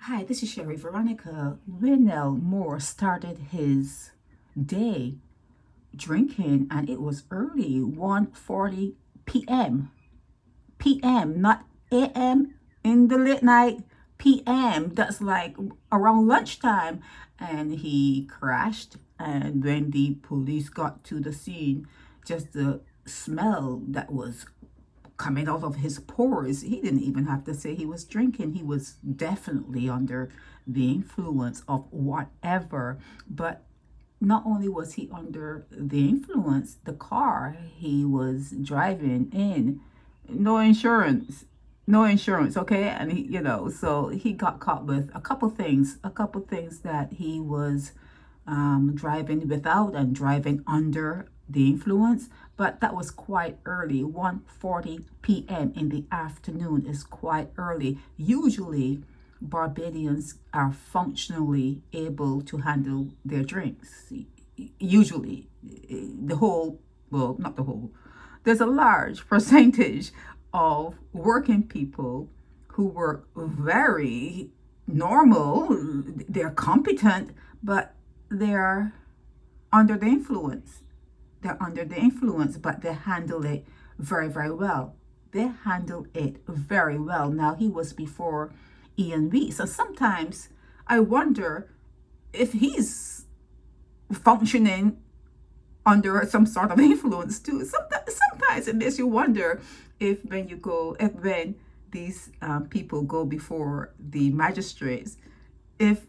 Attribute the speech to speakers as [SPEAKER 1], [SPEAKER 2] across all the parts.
[SPEAKER 1] Hi, this is Sherry Veronica. Waynell Moore started his day drinking, and it was early, 1:40 p.m. p.m., not a.m. in the late night. p.m. That's like around lunchtime. And he crashed, and when the police got to the scene, just the smell that was coming out of his pores. He didn't even have to say he was drinking. He was definitely under the influence of whatever. But not only was he under the influence, the car he was driving in, no insurance. No insurance, okay? And so he got caught with a couple things that he was driving without and driving under the influence. But that was quite early. 1:40 p.m. in the afternoon is quite early. Usually Barbadians are functionally able to handle their drinks. Usually the whole, well, not the whole, there's a large percentage of working people who work very normal. They're competent, but they're under the influence. They're under the influence, but they handle it very, very well. They handle it very well. Now, he was before Ian B. So sometimes I wonder if he's functioning under some sort of influence too. Sometimes it makes you wonder if when these people go before the magistrates, if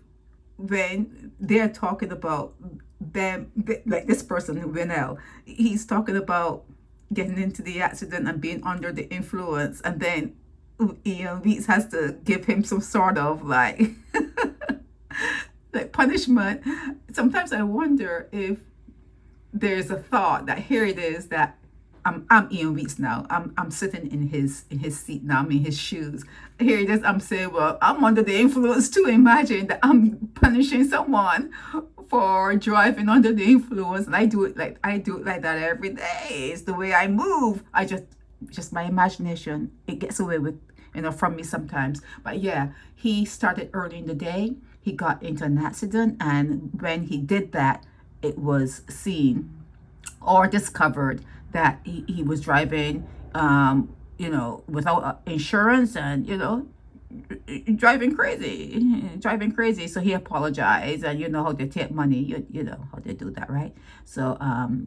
[SPEAKER 1] when they're talking about them, like this person, Waynell, he's talking about getting into the accident and being under the influence, and then Ian Weeks has to give him some sort of like like punishment. Sometimes I wonder if there's a thought that here it is that I'm Ian Weeks now. I'm sitting in his seat now. I'm in his shoes. Here it is. I'm saying, well, I'm under the influence too. Imagine that I'm punishing someone for driving under the influence, and I do it like that every day. It's the way I move. I just my imagination, it gets away with from me sometimes. But yeah, he started early in the day. He got into an accident, and when he did that, it was seen or discovered that he was driving without insurance, and driving crazy. So he apologized, and you know how they take money, you know how they do that, right? So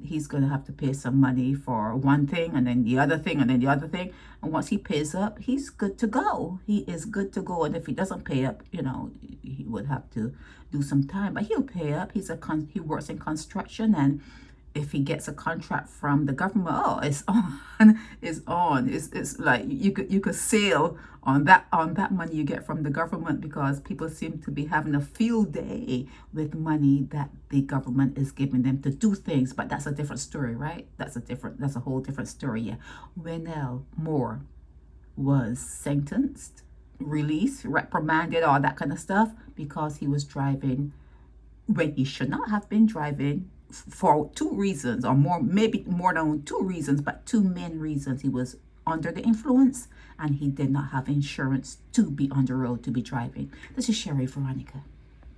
[SPEAKER 1] he's gonna have to pay some money for one thing, and then the other thing, and then the other thing. And once he pays up, he's good to go. He is good to go. And if he doesn't pay up, he would have to do some time, but he'll pay up. He works in construction, and if he gets a contract from the government, oh, it's on. It's like you could sail on that money you get from the government, because people seem to be having a field day with money that the government is giving them to do things. But that's a different story, right? That's a whole different story. Yeah. Waynell Moore was sentenced, released, reprimanded, all that kind of stuff, because he was driving when he should not have been driving, for two reasons, or more, maybe more than two reasons, but two main reasons. He was under the influence, and he did not have insurance to be on the road to be driving. This is Sherry Veronica.